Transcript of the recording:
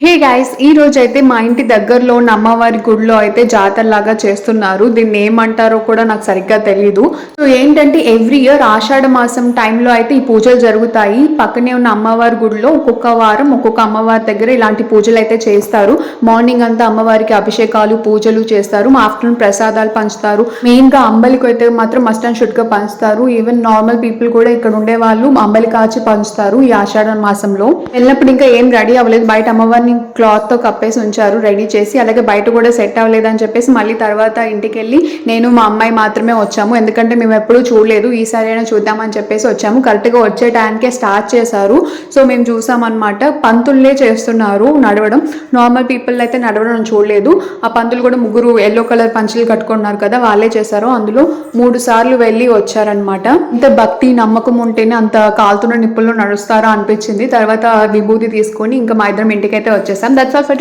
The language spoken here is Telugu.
హే గైస్, ఈ రోజు అయితే మా ఇంటి దగ్గరలో ఉన్న అమ్మవారి గుడిలో అయితే జాతరలాగా చేస్తున్నారు. దీన్ని ఏమంటారో కూడా నాకు సరిగ్గా తెలియదు. సో ఏంటంటే ఎవ్రీ ఇయర్ ఆషాఢ మాసం టైంలో అయితే ఈ పూజలు జరుగుతాయి. పక్కనే ఉన్న అమ్మవారి గుడిలో ఒక్కొక్క వారం ఒక్కొక్క అమ్మవారి దగ్గర ఇలాంటి పూజలు అయితే చేస్తారు. మార్నింగ్ అంతా అమ్మవారికి అభిషేకాలు పూజలు చేస్తారు. ఆఫ్టర్నూన్ ప్రసాదాలు పంచుతారు. మెయిన్ గా అంబలికి అయితే మాత్రం మస్ట్ అండ్ షుడ్ గా పంచుతారు. ఈవెన్ నార్మల్ పీపుల్ కూడా ఇక్కడ ఉండే వాళ్ళు అంబలి కాచి పంచుతారు ఈ ఆషాఢ మాసంలో. వెళ్ళినప్పుడు ఇంకా ఏం రెడీ అవ్వలేదు, బయట అమ్మవారిని క్లాత్ తో కప్పేసి ఉంచారు రెడీ చేసి. అలాగే బయట కూడా సెట్ అవ్వలేదని చెప్పేసి మళ్ళీ తర్వాత ఇంటికి వెళ్ళి నేను మా అమ్మాయి మాత్రమే వచ్చాము. ఎందుకంటే మేము ఎప్పుడూ చూడలేదు, ఈసారి అయినా చూద్దామని చెప్పేసి వచ్చాము. కరెక్ట్ గా వచ్చే టైంకే స్టార్ట్ చేశారు. సో మేము చూసామన్నమాట. పంతుల్లే చేస్తున్నారు నడవడం. నార్మల్ పీపుల్ అయితే నడవడం చూడలేదు. ఆ పంతులు కూడా ముగ్గురు ఎల్లో కలర్ పంచులు కట్టుకున్నారు కదా, వాళ్ళే చేశారు. అందులో 3 సార్లు వెళ్ళి వచ్చారనమాట. ఇంత భక్తి నమ్మకం ఉంటేనే అంత కాలుతున్న నిప్పుల్లో నడుస్తారా అనిపించింది. తర్వాత విభూతి తీసుకొని ఇంకా మా ఇద్దరం ఇంటికైతే వచ్చేసాం. That's all for